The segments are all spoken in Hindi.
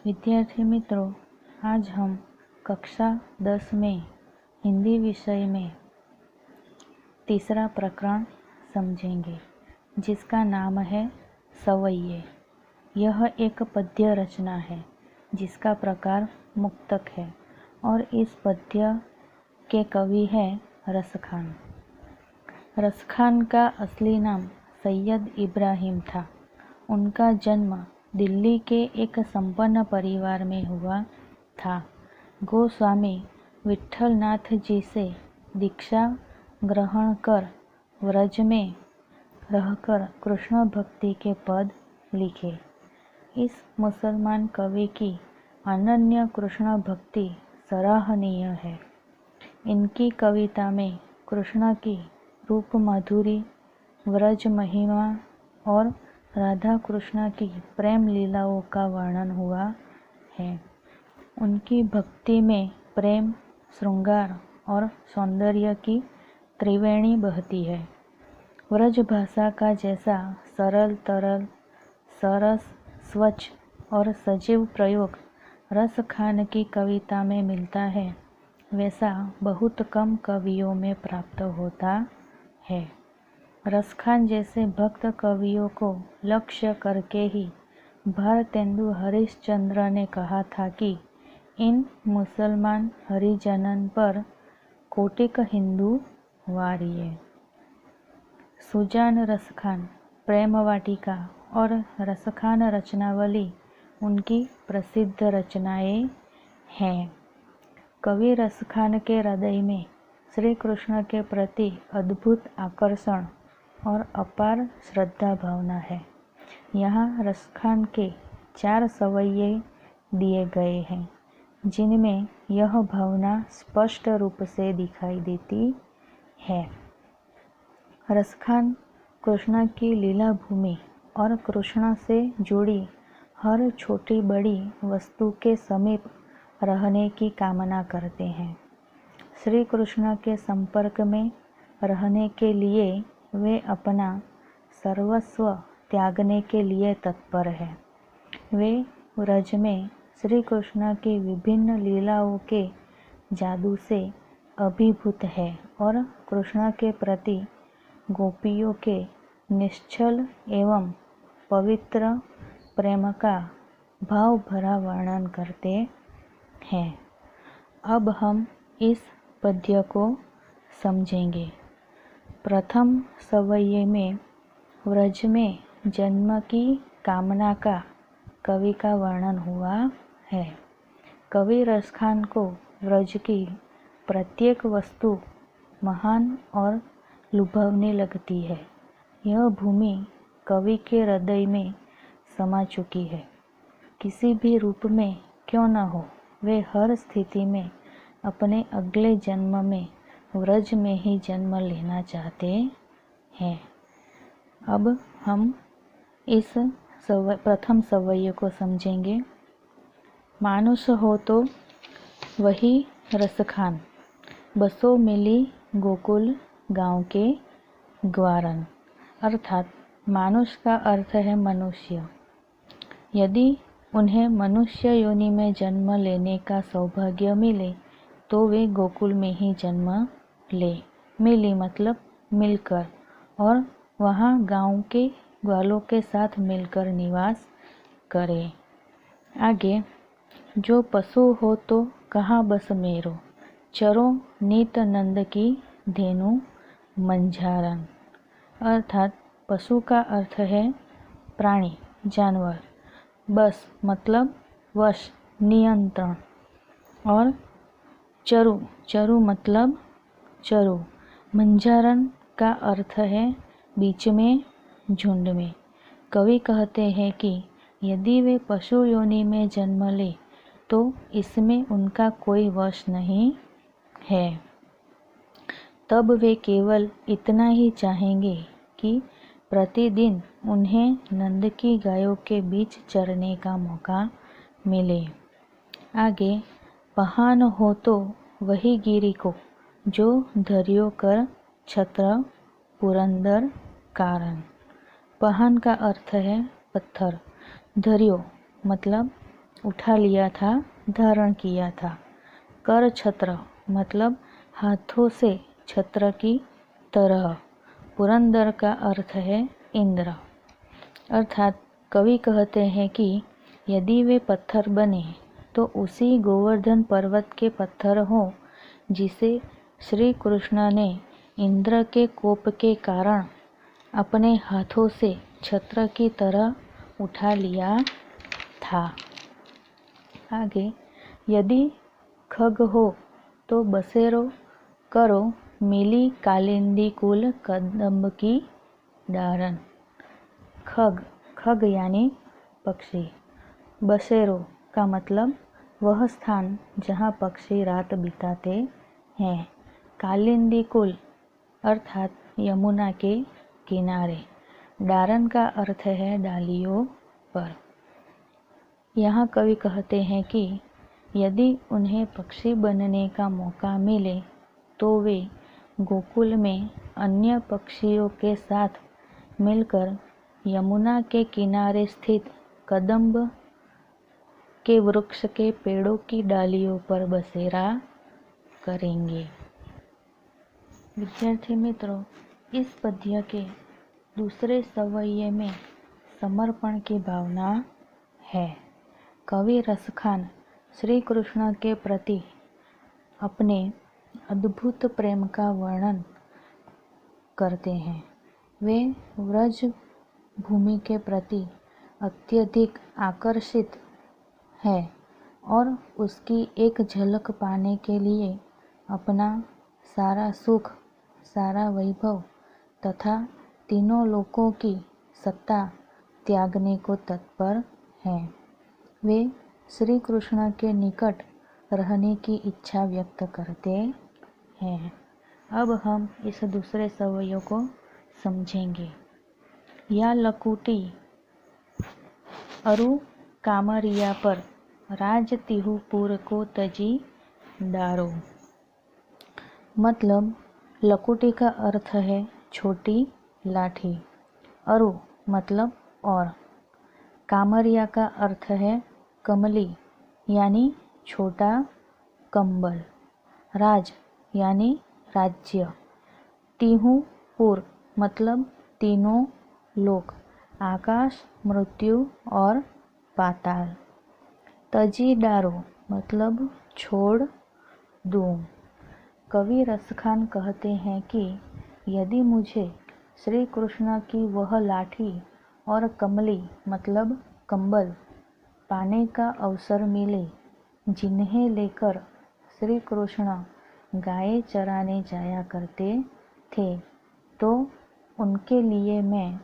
विद्यार्थी मित्रों, आज हम कक्षा 10 में हिंदी विषय में तीसरा प्रकरण समझेंगे, जिसका नाम है सवैये। यह एक पद्य रचना है जिसका प्रकार मुक्तक है और इस पद्य के कवि हैं रसखान। रसखान का असली नाम सैयद इब्राहिम था। उनका जन्म दिल्ली के एक संपन्न परिवार में हुआ था। गोस्वामी विट्ठलनाथ जी से दीक्षा ग्रहण कर व्रज में रहकर कृष्ण भक्ति के पद लिखे। इस मुसलमान कवि की अनन्य कृष्ण भक्ति सराहनीय है। इनकी कविता में कृष्ण की रूप माधुरी, व्रज महिमा और राधा कृष्ण की प्रेम लीलाओं का वर्णन हुआ है। उनकी भक्ति में प्रेम, श्रृंगार और सौंदर्य की त्रिवेणी बहती है। व्रज भाषा का जैसा सरल, तरल, सरस, स्वच्छ और सजीव प्रयोग रसखान की कविता में मिलता है, वैसा बहुत कम कवियों में प्राप्त होता है। रसखान जैसे भक्त कवियों को लक्ष्य करके ही भारतेंदु हरिश्चंद्र ने कहा था कि इन मुसलमान हरिजनन पर कोटिक हिंदू वारिये। सुजान रसखान, प्रेम वाटिका और रसखान रचनावली उनकी प्रसिद्ध रचनाएं हैं। कवि रसखान के हृदय में श्री कृष्ण के प्रति अद्भुत आकर्षण और अपार श्रद्धा भावना है। यहाँ रसखान के 4 सवैये दिए गए हैं, जिनमें यह भावना स्पष्ट रूप से दिखाई देती है। रसखान कृष्ण की लीला भूमि और कृष्ण से जुड़ी हर छोटी बड़ी वस्तु के समीप रहने की कामना करते हैं। श्री कृष्ण के संपर्क में रहने के लिए वे अपना सर्वस्व त्यागने के लिए तत्पर हैं। वे व्रज में श्री कृष्ण की विभिन्न लीलाओं के जादू से अभिभूत है और कृष्ण के प्रति गोपियों के निश्चल एवं पवित्र प्रेम का भाव भरा वर्णन करते हैं। अब हम इस पद्य को समझेंगे। प्रथम सवैये में व्रज में जन्म की कामना का कवि का वर्णन हुआ है। कवि रसखान को व्रज की प्रत्येक वस्तु महान और लुभावनी लगती है। यह भूमि कवि के हृदय में समा चुकी है। किसी भी रूप में क्यों न हो, वे हर स्थिति में अपने अगले जन्म में व्रज में ही जन्म लेना चाहते हैं। अब हम इस प्रथम सवैये को समझेंगे। मानुष हो तो वही रसखान, बसो मिली गोकुल गांव के ग्वारन। अर्थात मानुष का अर्थ है मनुष्य। यदि उन्हें मनुष्य योनि में जन्म लेने का सौभाग्य मिले तो वे गोकुल में ही जन्म ले। मिली मतलब मिलकर, और वहाँ गांव के ग्वालों के साथ मिलकर निवास करें। आगे, जो पशु हो तो कहाँ बस मेरो, चरो नीत नंद की धेनु मंझारन। अर्थात पशु का अर्थ है प्राणी, जानवर। बस मतलब वश, नियंत्रण। और चरु मतलब चरु। मंझारन का अर्थ है बीच में, झुंड में। कवि कहते हैं कि यदि वे पशु योनि में जन्म ले तो इसमें उनका कोई वश नहीं है। तब वे केवल इतना ही चाहेंगे कि प्रतिदिन उन्हें नंद की गायों के बीच चरने का मौका मिले। आगे, पहान हो तो वही गिरी को, जो धरियो कर छत्र पुरंदर कारण। पहान का अर्थ है पत्थर। धरियो मतलब उठा लिया था, धारण किया था। कर छत्र मतलब हाथों से छत्र की तरह। पुरंदर का अर्थ है इंद्र। अर्थात कवि कहते हैं कि यदि वे पत्थर बने तो उसी गोवर्धन पर्वत के पत्थर हों जिसे श्री कृष्ण ने इंद्र के कोप के कारण अपने हाथों से छत्र की तरह उठा लिया था। आगे, यदि खग हो तो बसेरो करो मिली कालिंदी कुल कदम्ब की डारन। खग, खग यानी पक्षी। बसेरो का मतलब वह स्थान जहाँ पक्षी रात बिताते हैं। कालिंदी कुल अर्थात यमुना के किनारे। डारन का अर्थ है डालियों पर। यहाँ कवि कहते हैं कि यदि उन्हें पक्षी बनने का मौका मिले तो वे गोकुल में अन्य पक्षियों के साथ मिलकर यमुना के किनारे स्थित कदम्ब के वृक्ष के पेड़ों की डालियों पर बसेरा करेंगे। विद्यार्थी मित्रों, इस पद्य के दूसरे सवैये में समर्पण की भावना है। कवि रसखान श्री कृष्ण के प्रति अपने अद्भुत प्रेम का वर्णन करते हैं। वे व्रज भूमि के प्रति अत्यधिक आकर्षित है और उसकी एक झलक पाने के लिए अपना सारा सुख, सारा वैभव तथा तीनों लोकों की सत्ता त्यागने को तत्पर हैं। वे श्री कृष्ण के निकट रहने की इच्छा व्यक्त करते हैं। अब हम इस दूसरे सवैयों को समझेंगे। या लकुटी अरु कामरिया पर राज तिहुपुर को तजी डारो। मतलब लकुटी का अर्थ है छोटी लाठी। अरु मतलब और। कामरिया का अर्थ है कमली यानी छोटा कंबल। राज यानी राज्य। तिहुपुर मतलब तीनों लोक, आकाश, मृत्यु और पाताल। तजी डारो मतलब छोड़ दूं। कवि रसखान कहते हैं कि यदि मुझे श्री कृष्ण की वह लाठी और कमली मतलब कंबल पाने का अवसर मिले जिन्हें लेकर श्री कृष्ण गाय चराने जाया करते थे, तो उनके लिए मैं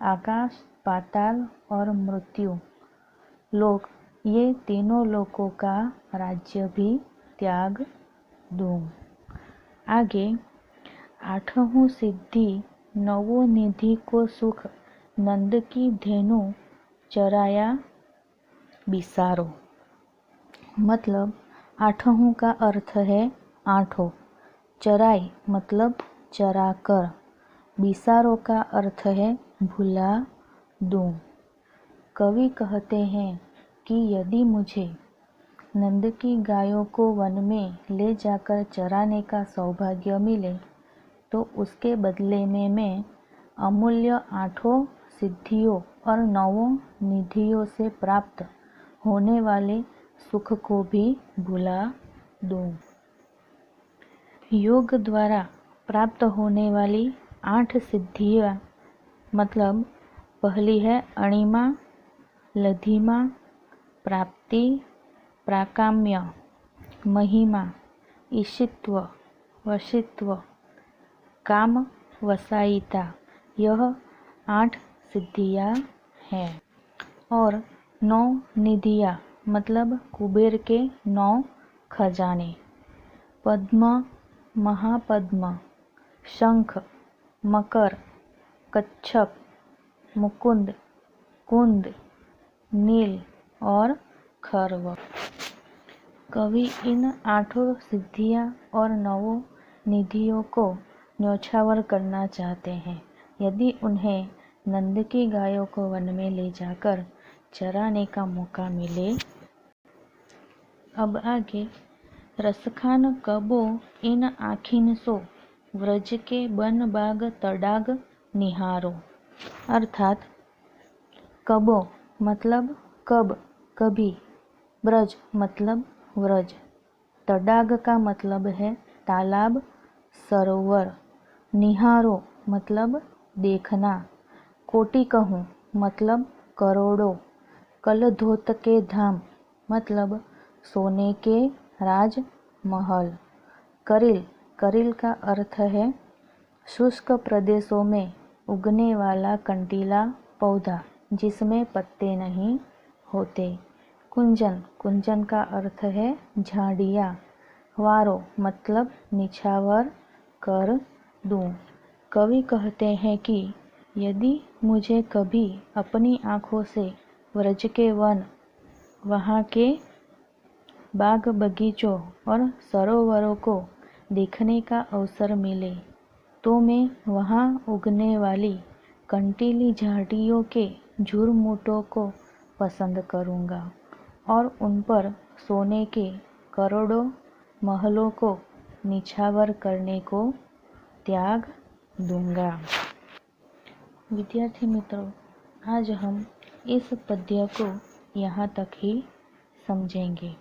आकाश, पाताल और मृत्यु लोक, ये तीनों लोकों का राज्य भी त्याग दूं। आगे, आठवीं सिद्धि नवों निधि को सुख नंद की धेनु चराया बिसारो। मतलब आठों का अर्थ है आठों। चराई मतलब चराकर। बिसारो का अर्थ है भुला दूं। कवि कहते हैं कि यदि मुझे नंद की गायों को वन में ले जाकर चराने का सौभाग्य मिले तो उसके बदले में मैं अमूल्य आठों सिद्धियों और नवों निधियों से प्राप्त होने वाले सुख को भी भुला दूं। योग द्वारा प्राप्त होने वाली 8 सिद्धियां मतलब पहली है अणिमा, लधिमा, प्राप्ति, प्राकाम्य, महिमा, ईशित्व, वशित्व, काम वसायिता। यह 8 सिद्धियां हैं। और 9 निधियां मतलब कुबेर के 9 खजाने। पद्म, महापद्म, शंख, मकर, कच्छप, मुकुंद, कुंद, नील और खर्व। कवि इन 8 सिद्धियां और 9 निधियों को न्योछावर करना चाहते हैं। यदि उन्हें नंद की गायों को वन में ले जाकर चराने का मौका मिले अब आगे, रसखान कबो इन आखिन सो, व्रज के बन बाग तडाग निहारो। अर्थात कबो मतलब कब, कभी, ब्रज मतलब व्रज, तडाग का मतलब है तालाब, सरोवर, निहारो मतलब देखना, कोटि कहूँ मतलब करोड़ों, कलधोत के धाम मतलब सोने के राज महल, करिल, करिल का अर्थ है शुष्क प्रदेशों में उगने वाला कंटीला पौधा जिसमें पत्ते नहीं होते, कुंजन, कुंजन का अर्थ है झाड़ियाँ, वारो मतलब निछावर कर दूं। कवि कहते हैं कि यदि मुझे कभी अपनी आँखों से व्रज के वन, वहाँ के बाग बगीचों और सरोवरों को देखने का अवसर मिले तो मैं वहाँ उगने वाली कंटीली झाड़ियों के झुरमुटों को पसंद करूँगा और उन पर सोने के करोड़ों महलों को निछावर करने को त्याग दूंगा। विद्यार्थी मित्रों, आज हम इस पद्य को यहाँ तक ही समझेंगे।